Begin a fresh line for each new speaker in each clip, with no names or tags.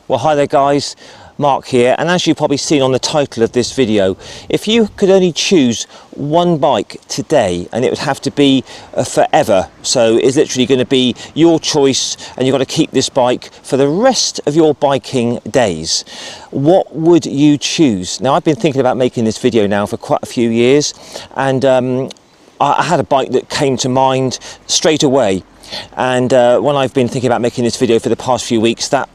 Well, hi there guys, Mark here, and as you've probably seen on the title of this video, if you could only choose one bike today, and it would have to be forever, so it's literally going to be your choice and you've got to keep this bike for the rest of your biking days, what would you choose? Now, I've been thinking about making this video now for quite a few years, and I had a bike that came to mind straight away. And when I've been thinking about making this video for the past few weeks, that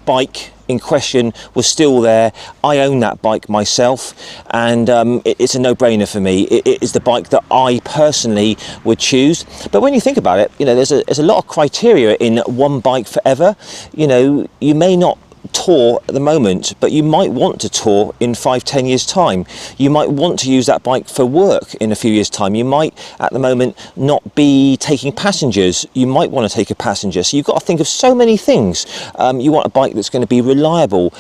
bike in question was still there. I own that bike myself, and it's a no-brainer for me. It is the bike that I personally would choose. But when you think about it, you know, there's a lot of criteria in one bike forever. You know, you may not tour at the moment, but you might want to tour in 5-10 years time. You might want to use that bike for work in a few years time. You might at the moment not be taking passengers. You might want to take a passenger, so you've got to think of so many things. You want a bike that's going to be reliable.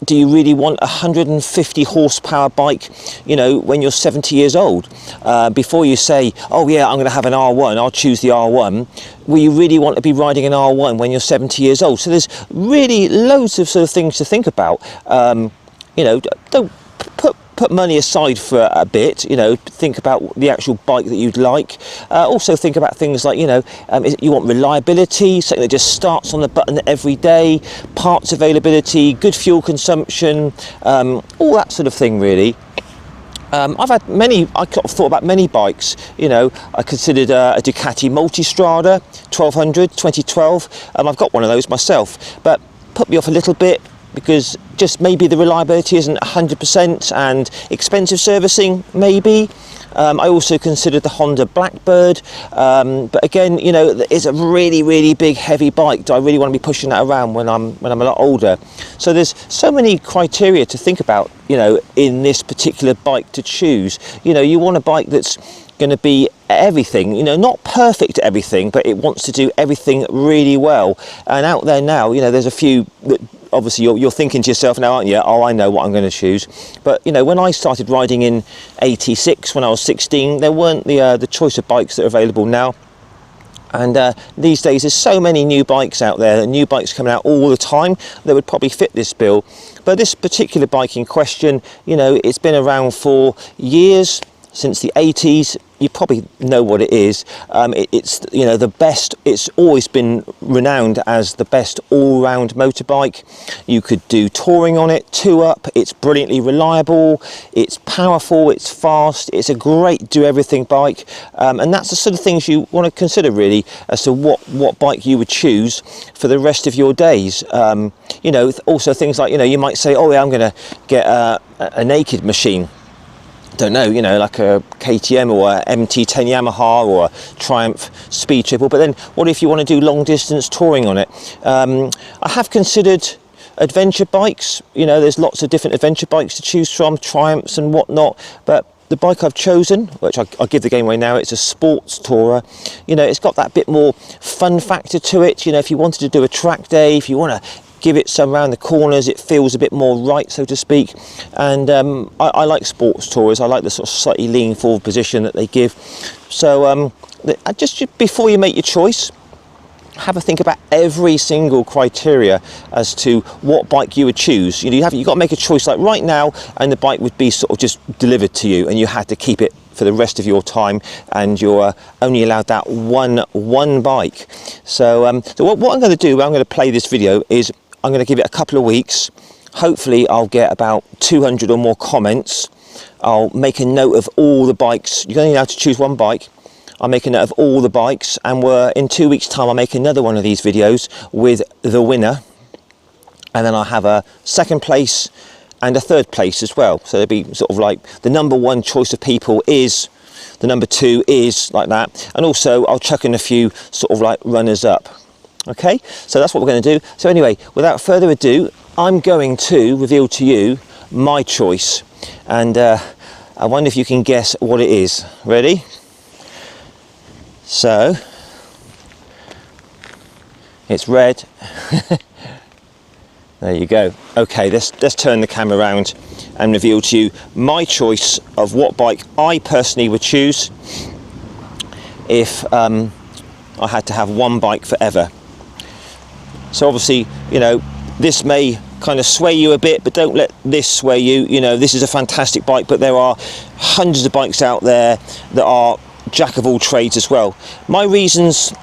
Do you really want a 150 horsepower bike, you know, when you're 70 years old? Before you say, oh yeah, I'm going to have an R1, I'll choose the R1. Will you really want to be riding an R1 when you're 70 years old? So there's really loads of sort of things to think about. You know, don't put money aside for a bit. You know, think about the actual bike that you'd like. Also think about things like, you know, you want reliability, something that just starts on the button every day, parts availability, good fuel consumption, all that sort of thing really. I've had many, I thought about many bikes. You know, I considered a Ducati Multistrada 1200 2012. I've got one of those myself, but put me off a little bit because just maybe the reliability isn't 100%, and expensive servicing maybe. I also considered the Honda Blackbird, but again, you know, it's a really big heavy bike. Do I really want to be pushing that around when I'm a lot older? So there's so many criteria to think about, you know, in this particular bike to choose. You know, you want a bike that's going to be everything, you know, not perfect at everything, but it wants to do everything really well. And out there now, you know, there's a few that obviously you're thinking to yourself now, aren't you? Oh, I know what I'm going to choose. But you know, when I started riding in '86 when I was 16, there weren't the choice of bikes that are available now. And these days there's so many new bikes out there, new bikes coming out all the time that would probably fit this bill. But this particular bike in question, you know, it's been around for years, since the 80s. You probably know what it is. It's, you know, the best. It's always been renowned as the best all-round motorbike. You could do touring on it, two-up. It's brilliantly reliable. It's powerful. It's fast. It's a great do-everything bike, and that's the sort of things you want to consider really as to what bike you would choose for the rest of your days. You know, also things like, you know, you might say, oh yeah, I'm going to get a naked machine. Don't know, you know, like a KTM or a MT10 Yamaha or a Triumph Speed Triple, but then what if you want to do long distance touring on it? I have considered adventure bikes. You know, there's lots of different adventure bikes to choose from, Triumphs and whatnot, but the bike I've chosen, which I'll give the game away now, it's a sports tourer. You know, it's got that bit more fun factor to it. You know, if you wanted to do a track day, if you want to give it some round the corners, it feels a bit more right, so to speak. And I like sports tourers. I like the sort of slightly lean forward position that they give. So just before you make your choice, have a think about every single criteria as to what bike you would choose. You know, you've got to make a choice like right now, and the bike would be sort of just delivered to you, and you had to keep it for the rest of your time, and you're only allowed that one bike. So what I'm going to do, I'm going to play this video, is I'm going to give it a couple of weeks. Hopefully I'll get about 200 or more comments. I'll make a note of all the bikes. You're only allowed to choose one bike. I'll make a note of all the bikes, and in 2 weeks time I'll make another one of these videos with the winner, and then I'll have a second place and a third place as well. So there'll be sort of like the number one choice of people is, the number two is, like that. And also I'll chuck in a few sort of like runners up. Okay, so that's what we're going to do. So anyway, without further ado, I'm going to reveal to you my choice, and I wonder if you can guess what it is. Ready? So it's red. There you go. Okay, let's turn the camera around and reveal to you my choice of what bike I personally would choose if I had to have one bike forever. So obviously, you know, this may kind of sway you a bit, but don't let this sway you. You know, this is a fantastic bike, but there are hundreds of bikes out there that are jack of all trades as well. My reasons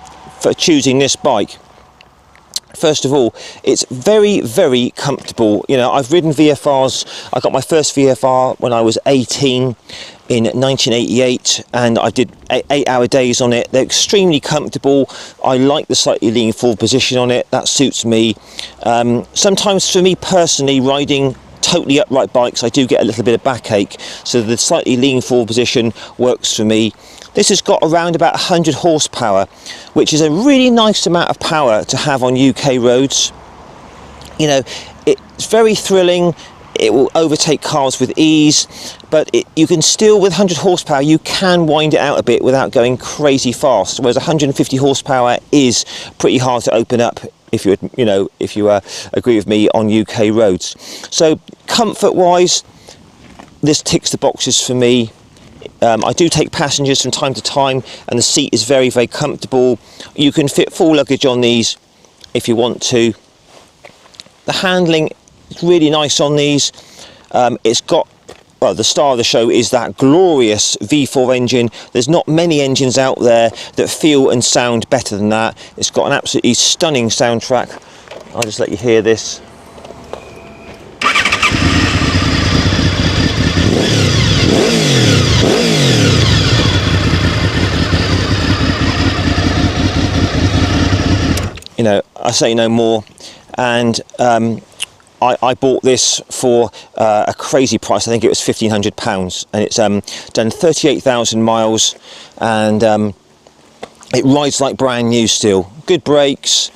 for choosing this bike: first of all, it's very, very comfortable. You know, I've ridden VFRs. I got my first VFR when I was 18 in 1988, and I did 8-hour days on it. They're extremely comfortable. I like the slightly lean forward position on it. That suits me. Sometimes for me personally, riding totally upright bikes, I do get a little bit of backache, so the slightly lean forward position works for me. This has got around about 100 horsepower, which is a really nice amount of power to have on UK roads. You know, it's very thrilling. It will overtake cars with ease, but you can still, with 100 horsepower, you can wind it out a bit without going crazy fast. Whereas 150 horsepower is pretty hard to open up, if you agree with me, on UK roads. So comfort-wise, this ticks the boxes for me. I do take passengers from time to time, and the seat is very, very comfortable. You can fit full luggage on these if you want to. The handling is really nice on these. It's got, well, the star of the show is that glorious V4 engine. There's not many engines out there that feel and sound better than that. It's got an absolutely stunning soundtrack. I'll just let you hear this. You know, I say no more. And I bought this for a crazy price. I think it was £1,500, and it's done 38,000 miles, and it rides like brand new still. Good brakes,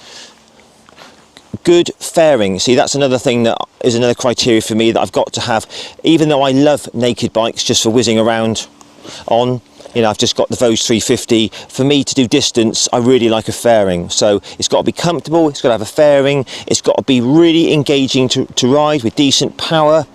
good fairing. See, that's another thing that is another criteria for me that I've got to have. Even though I love naked bikes just for whizzing around on, you know, I've just got the Vosges 350. For me to do distance, I really like a fairing. So it's got to be comfortable, it's got to have a fairing, it's got to be really engaging to ride with decent power.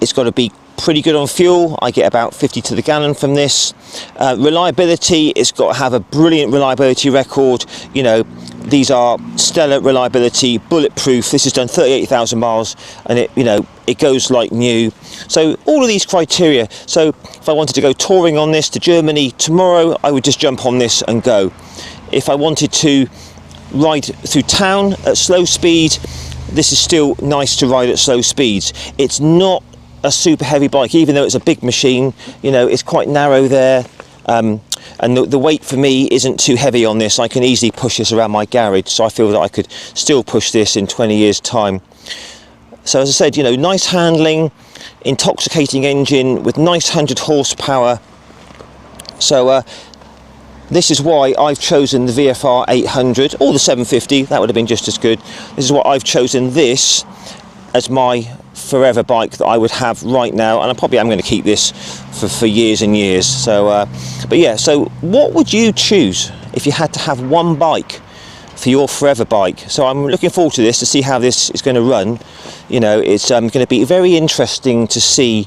It's got to be pretty good on fuel. I get about 50 to the gallon from this. Reliability, it's got to have a brilliant reliability record. You know, these are stellar reliability, bulletproof. This has done 38,000 miles, and it goes like new. So all of these criteria. So if I wanted to go touring on this to Germany tomorrow, I would just jump on this and go. If I wanted to ride through town at slow speed, this is still nice to ride at slow speeds. It's not a super heavy bike, even though it's a big machine. You know, it's quite narrow there. And the weight for me isn't too heavy on this. I can easily push this around my garage, so I feel that I could still push this in 20 years time. So as I said, you know, nice handling, intoxicating engine with nice 100 horsepower. So this is why I've chosen the VFR 800 or the 750. That would have been just as good. This is why I've chosen this as my forever bike that I would have right now, and I probably am going to keep this for years and years. So but yeah, so what would you choose if you had to have one bike for your forever bike? So I'm looking forward to this, to see how this is going to run. You know, it's going to be very interesting to see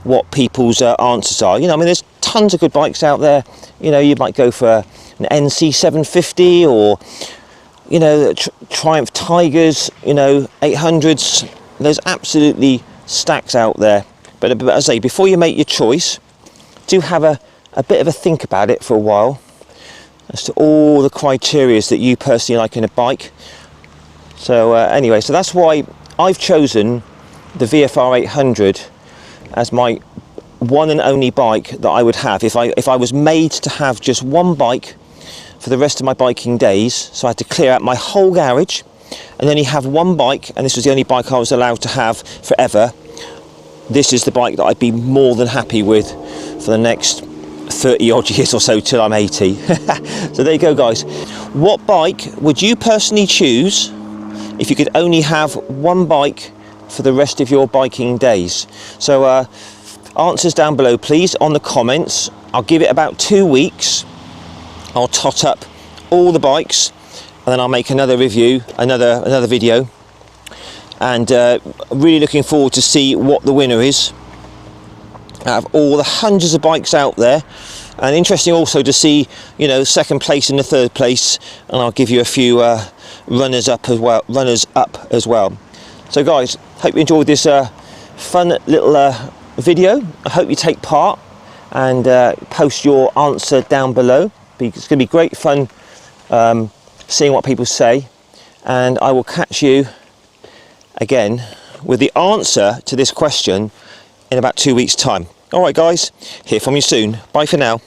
what people's answers are. You know, I mean, there's tons of good bikes out there. You know, you might go for an NC 750 or, you know, Triumph Tigers, you know, 800s. There's absolutely stacks out there. But as I say, before you make your choice, do have a bit of a think about it for a while as to all the criteria that you personally like in a bike. So anyway, so that's why I've chosen the VFR 800 as my one and only bike that I would have if I was made to have just one bike for the rest of my biking days. So I had to clear out my whole garage and only have one bike, and this was the only bike I was allowed to have forever. This is the bike that I'd be more than happy with for the next 30 odd years or so till I'm 80. So there you go, guys. What bike would you personally choose if you could only have one bike for the rest of your biking days? So answers down below please on the comments. I'll give it about 2 weeks. I'll tot up all the bikes, and then I'll make another review, another video, and really looking forward to see what the winner is out of all the hundreds of bikes out there. And interesting also to see, you know, second place and the third place, and I'll give you a few runners up as well. So guys, hope you enjoyed this fun little video. I hope you take part and post your answer down below. It's going to be great fun seeing what people say, and I will catch you again with the answer to this question in about 2 weeks' time. All right guys, hear from you soon. Bye for now.